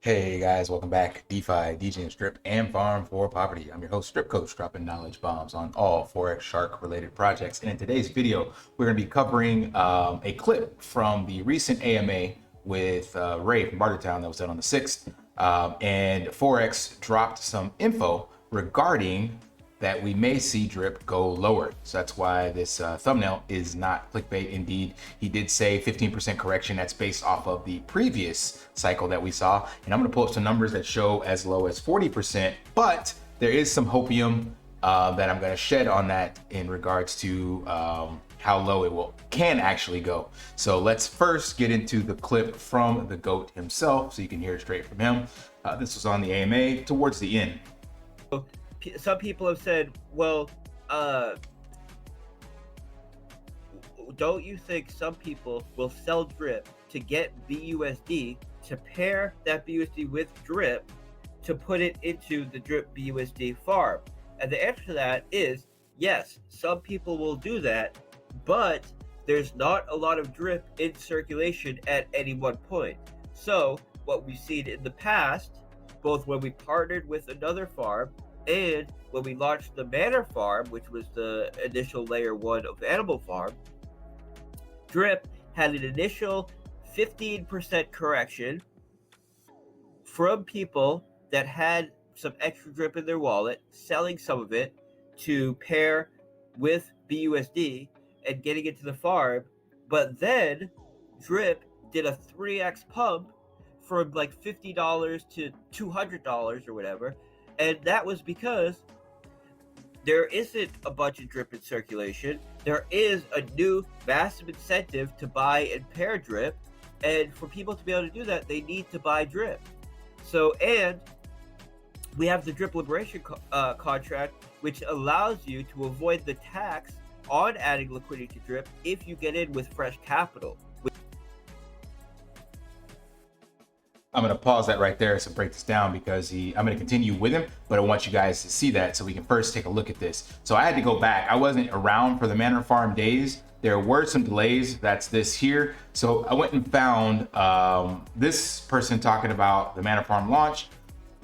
Hey guys, welcome back. DeFi, degens, strip, and farm for property. I'm your host, Strip Coach, dropping knowledge bombs on all Forex Shark related projects. And in today's video, we're going to be covering a clip from the recent AMA with Ray from Bartertown that was done on the 6th. And Forex dropped some info regarding that we may see drip go lower. So that's why this thumbnail is not clickbait. Indeed, he did say 15% correction. That's based off of the previous cycle that we saw. And I'm gonna pull up some numbers that show as low as 40%, but there is some hopium that I'm gonna shed on that in regards to how low it can actually go. So let's first get into the clip from the GOAT himself so you can hear it straight from him. This was on the AMA towards the end. Some people have said, well, don't you think some people will sell drip to get BUSD, to pair that BUSD with drip, to put it into the drip BUSD farm? And the answer to that is yes, some people will do that, but there's not a lot of drip in circulation at any one point. So what we've seen in the past, both when we partnered with another farm and when we launched the Manor farm, which was the initial layer 1 of Animal Farm, drip had an initial 15% correction from people that had some extra drip in their wallet, selling some of it to pair with BUSD and getting it to the farm. But then drip did a 3x pump from like $50 to $200 or whatever. And that was because there isn't a bunch of drip in circulation. There is a new massive incentive to buy and pair drip. And for people to be able to do that, they need to buy drip. So, and we have the drip liberation contract, which allows you to avoid the tax on adding liquidity to drip if you get in with fresh capital. I'm going to pause that right there to break this down because I'm going to continue with him, but I want you guys to see that so we can first take a look at this. So I had to go back. I wasn't around for the Manor Farm days. There were some delays. That's this here. So I went and found this person talking about the Manor Farm launch.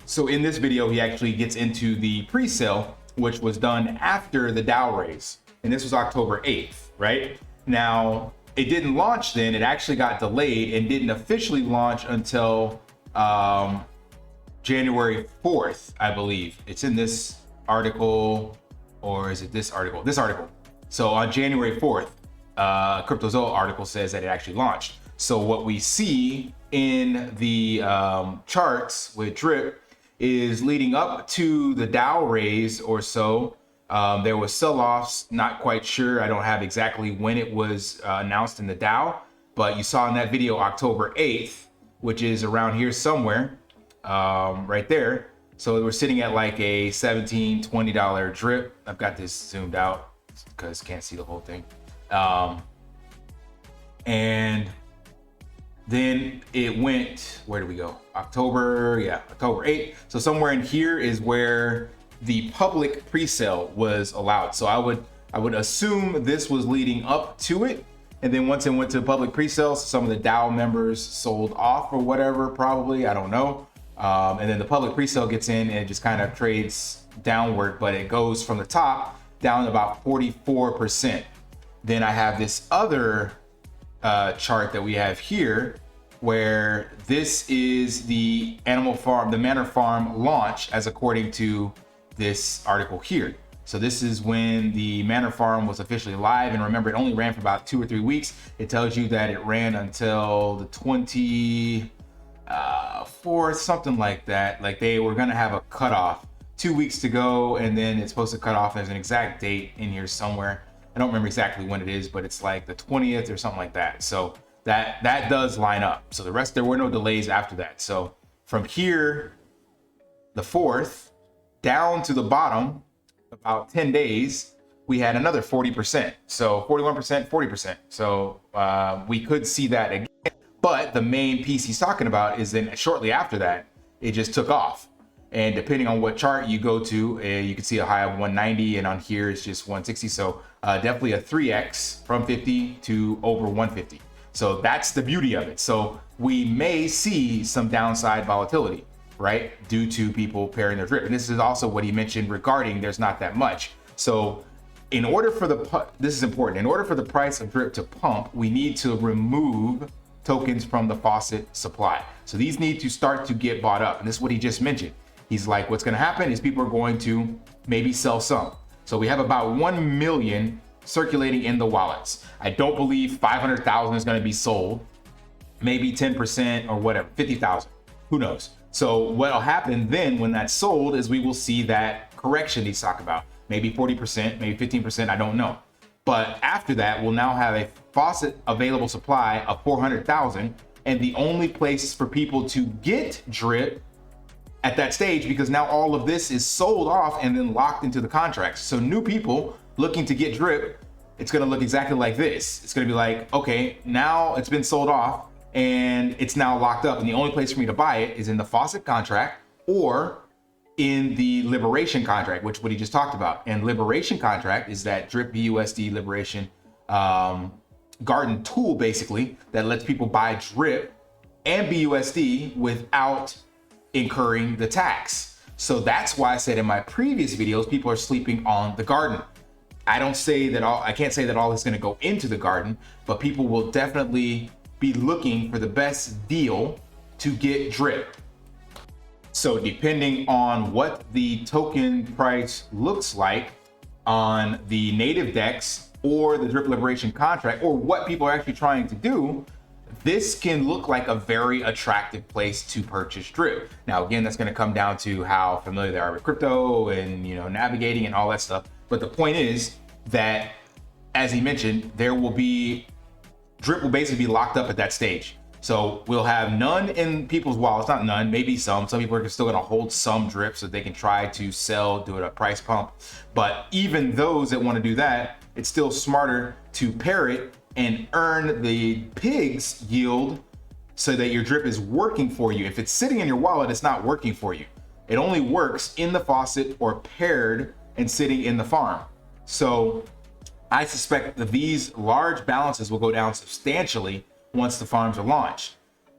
So in this video, he actually gets into the pre-sale, which was done after the Dow raise. And this was October 8th, right? Now, it didn't launch then. It actually got delayed and didn't officially launch until January 4th, I believe. It's in this article, or is it this article? This article. So on January 4th, CryptoZoa article says that it actually launched. So what we see in the charts with drip is leading up to the Dow raise or so. There was sell-offs, not quite sure. I don't have exactly when it was announced in the Dow, but you saw in that video October 8th, which is around here somewhere, right there. So we're sitting at like a $17, $20 drip. I've got this zoomed out because can't see the whole thing. And then it went, where do we go? October 8th. So somewhere in here is where the public pre-sale was allowed. So I would assume this was leading up to it. And then once it went to public pre-sale, some of the DAO members sold off or whatever, probably, I don't know. And then the public pre-sale gets in and it just kind of trades downward, but it goes from the top down to about 44%. Then I have this other chart that we have here, where this is the Animal Farm, the Manor Farm launch as according to this article here. So this is when the Manor Farm was officially live, and remember, it only ran for about 2 or 3 weeks. It tells you that it ran until the 24th, something like that. Like they were gonna have a cutoff, 2 weeks to go, and then it's supposed to cut off. There's an exact date in here somewhere. I don't remember exactly when it is, but it's like the 20th or something like that. So that does line up. So the rest, there were no delays after that. So from here, the 4th, down to the bottom, about 10 days, we had another 40%. So 41%, 40%. So we could see that again. But the main piece he's talking about is then shortly after that, it just took off. And depending on what chart you go to, you can see a high of 190, and on here it's just 160. So definitely a 3x from 50 to over 150. So that's the beauty of it. So we may see some downside volatility, right? Due to people pairing their drip. And this is also what he mentioned regarding there's not that much. So in order for this is important, in order for the price of drip to pump, we need to remove tokens from the Faucet supply. So these need to start to get bought up. And this is what he just mentioned. He's like, what's going to happen is people are going to maybe sell some. So we have about 1 million circulating in the wallets. I don't believe 500,000 is going to be sold. Maybe 10% or whatever, 50,000, who knows? So what'll happen then when that's sold is we will see that correction he's talking about. Maybe 40%, maybe 15%, I don't know. But after that, we'll now have a Faucet available supply of 400,000, and the only place for people to get drip at that stage, because now all of this is sold off and then locked into the contracts. So new people looking to get drip, it's gonna look exactly like this. It's gonna be like, okay, now it's been sold off and it's now locked up, and the only place for me to buy it is in the Faucet contract or in the liberation contract, which what he just talked about. And liberation contract is that drip BUSD liberation garden tool, basically, that lets people buy drip and BUSD without incurring the tax. So that's why I said in my previous videos, people are sleeping on the garden. I can't say that all is going to go into the garden, but people will definitely be looking for the best deal to get drip. So depending on what the token price looks like on the native DEX or the drip liberation contract, or what people are actually trying to do, this can look like a very attractive place to purchase drip. Now, again, that's going to come down to how familiar they are with crypto and, navigating and all that stuff. But the point is that, as he mentioned, drip will basically be locked up at that stage. So we'll have none in people's wallets, not none, maybe some. Some people are still going to hold some drip so they can try to sell, do it a price pump. But even those that want to do that, it's still smarter to pair it and earn the pigs yield so that your drip is working for you. If it's sitting in your wallet, it's not working for you. It only works in the Faucet or paired and sitting in the farm. So I suspect that these large balances will go down substantially once the farms are launched.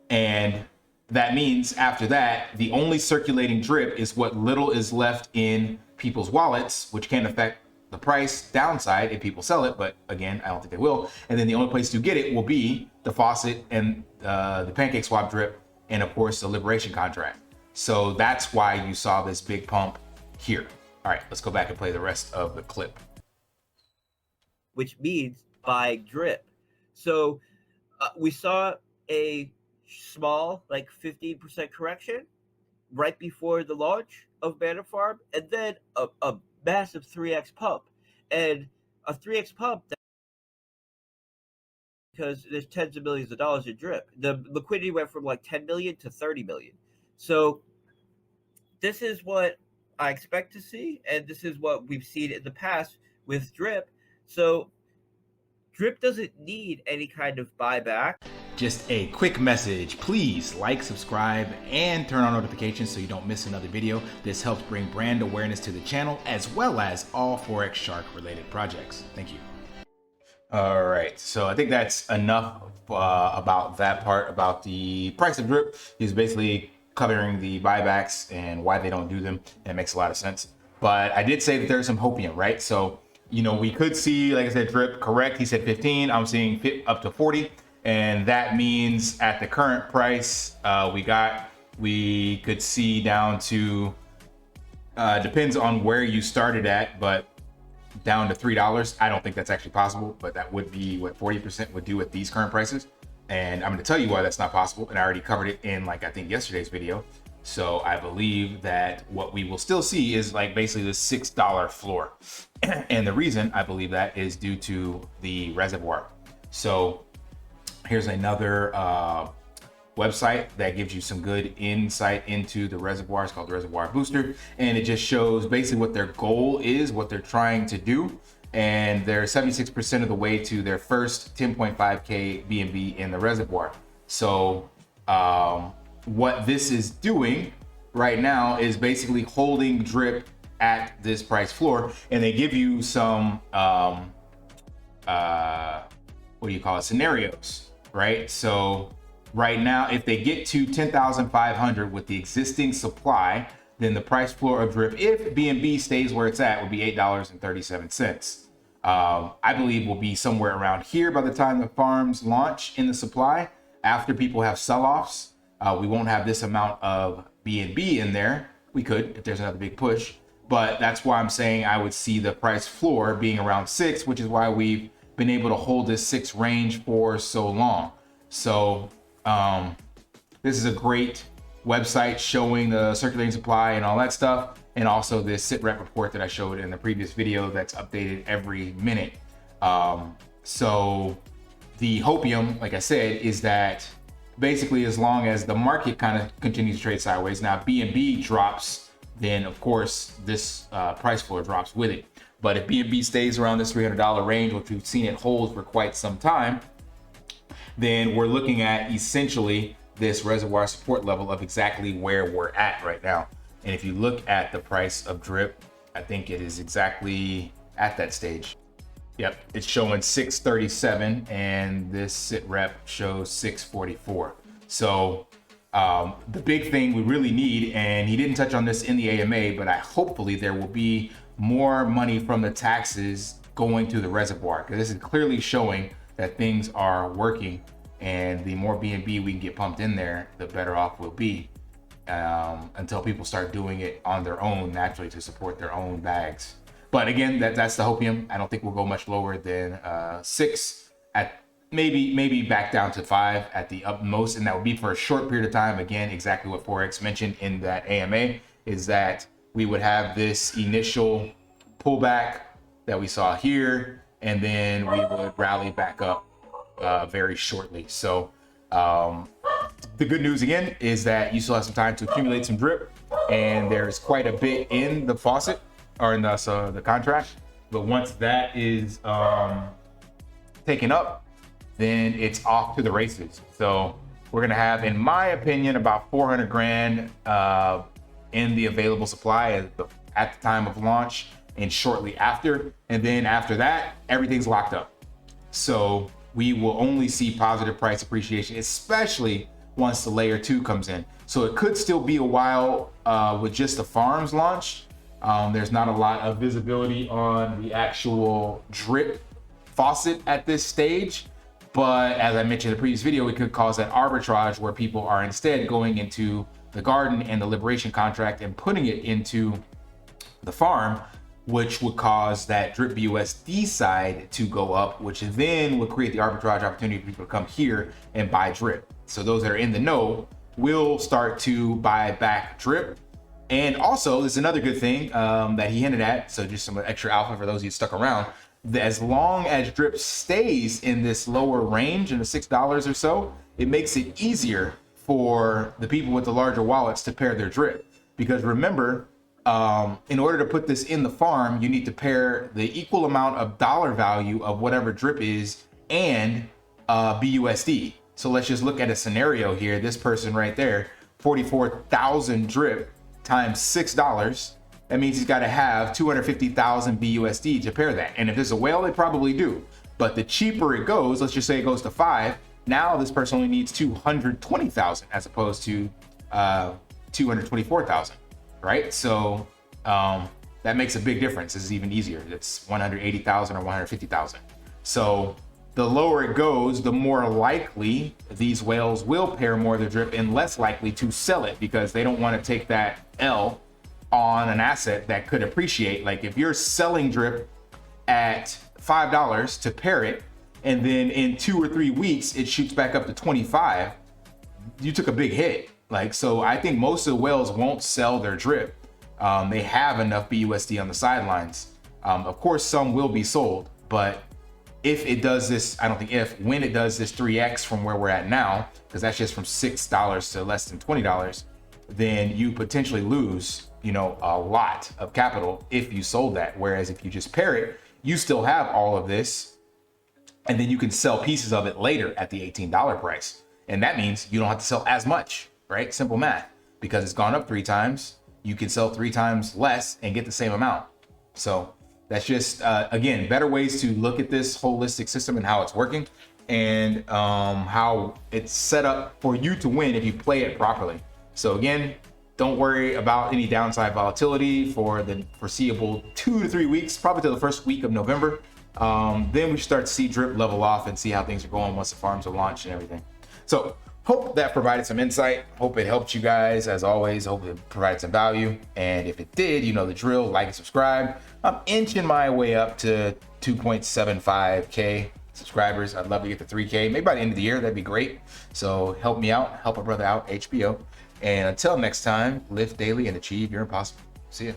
And that means after that, the only circulating drip is what little is left in people's wallets, which can affect the price downside if people sell it. But again, I don't think they will. And then the only place to get it will be the Faucet and the pancake swap drip, and of course the liberation contract. So that's why you saw this big pump here. All right, let's go back and play the rest of the clip. Which means buy drip. So we saw a small, like 15% correction right before the launch of Banner Farm, and then a massive 3x pump. And a 3x pump, because there's tens of millions of dollars in drip. The liquidity went from like 10 million to 30 million. So this is what I expect to see, and this is what we've seen in the past with drip. So drip doesn't need any kind of buyback. Just a quick message, please like, subscribe, and turn on notifications so you don't miss another video. This helps bring brand awareness to the channel, as well as all Forex Shark related projects. Thank you. All right, so I think that's enough about that part, about the price of drip. He's basically covering the buybacks and why they don't do them, and it makes a lot of sense. But I did say that there's some hopium, right? So, we could see, like I said, drip correct. He said 15, I'm seeing up to 40. And that means at the current price, we could see down to, depends on where you started at, but down to $3. I don't think that's actually possible, but that would be what 40% would do at these current prices. And I'm going to tell you why that's not possible. And I already covered it in I think yesterday's video. So I believe that what we will still see is basically the $6 floor. And the reason I believe that is due to the Reservoir. So here's another website that gives you some good insight into the Reservoir. It's called the Reservoir Booster. And it just shows basically what their goal is, what they're trying to do. And they're 76% of the way to their first 10.5K BNB in the Reservoir. So what this is doing right now is basically holding drip at this price floor. And they give you some, scenarios, right? So right now, if they get to 10,500 with the existing supply, then the price floor of drip, if BNB stays where it's at, would be $8.37. I believe will be somewhere around here by the time the farms launch in the supply. After people have sell-offs, we won't have this amount of BNB in there. We could if there's another big push, but that's why I'm saying I would see the price floor being around 6, which is why we've been able to hold this 6 range for so long. So this is a great website showing the circulating supply and all that stuff, and also this sit rep report that I showed in the previous video that's updated every minute. So the hopium, like I said, is that basically as long as the market kind of continues to trade sideways, now BNB drops, then of course this price floor drops with it. But if BNB stays around this $300 range, which we've seen it hold for quite some time, then we're looking at essentially this reservoir support level of exactly where we're at right now. And if you look at the price of drip, I think it is exactly at that stage. Yep, it's showing 637 and this sit rep shows 644. So the big thing we really need, and he didn't touch on this in the AMA, but hopefully there will be more money from the taxes going to the reservoir, because this is clearly showing that things are working, and the more BNB we can get pumped in there, the better off we'll be, until people start doing it on their own naturally to support their own bags. But again, that's the hopium. I don't think we'll go much lower than 6, at maybe back down to 5 at the utmost, and that would be for a short period of time. Again, exactly what Forex mentioned in that AMA is that we would have this initial pullback that we saw here, and then we would rally back up very shortly. So the good news again is that you still have some time to accumulate some drip, and there's quite a bit in the faucet or in the contract. But once that is taken up, then it's off to the races. So we're gonna have, in my opinion, about 400 grand in the available supply at the time of launch and shortly after. And then after that, everything's locked up. So we will only see positive price appreciation, especially once the layer 2 comes in. So it could still be a while with just the farms launch. There's not a lot of visibility on the actual drip faucet at this stage. But as I mentioned in the previous video, it could cause that arbitrage where people are instead going into the garden and the liberation contract and putting it into the farm, which would cause that drip BUSD side to go up, which then would create the arbitrage opportunity for people to come here and buy drip. So those that are in the know will start to buy back drip. And also, there's another good thing that he hinted at, so just some extra alpha for those of you stuck around, that as long as drip stays in this lower range, in the $6 or so, it makes it easier for the people with the larger wallets to pair their drip. Because remember, in order to put this in the farm, you need to pair the equal amount of dollar value of whatever drip is and BUSD. So let's just look at a scenario here. This person right there, 44,000 drip times $6. That means he's got to have 250,000 BUSD to pair that. And if there's a whale, they probably do. But the cheaper it goes, let's just say it goes to 5. Now this person only needs 220,000 as opposed to 224,000, right? So that makes a big difference. This is even easier. It's 180,000 or 150,000. So the lower it goes, the more likely these whales will pair more of their drip and less likely to sell it, because they don't want to take that L on an asset that could appreciate. Like if you're selling drip at $5 to pair it, and then in 2 or 3 weeks it shoots back up to 25, you took a big hit. Like, so I think most of the whales won't sell their drip. They have enough BUSD on the sidelines. Of course, some will be sold, but if it does this, I don't think if, when it does this 3x from where we're at now, because that's just from $6 to less than $20, then you potentially lose, you know, a lot of capital if you sold that. Whereas if you just pair it, you still have all of this, and then you can sell pieces of it later at the $18 price. And that means you don't have to sell as much, right? Simple math. Because it's gone up 3 times, you can sell 3 times less and get the same amount. So that's just, again, better ways to look at this holistic system and how it's working. and how it's set up for you to win if you play it properly. So again, don't worry about any downside volatility for the foreseeable 2 to 3 weeks, probably till the first week of November. Then we start to see drip level off and see how things are going once the farms are launched and everything. So hope that provided some insight. Hope it helped you guys. As always, hope it provided some value. And if it did, you know the drill, like and subscribe. I'm inching my way up to 2.75K subscribers. I'd love to get to 3K, maybe by the end of the year. That'd be great. So help me out, help a brother out, HBO. And until next time, lift daily and achieve your impossible. See ya.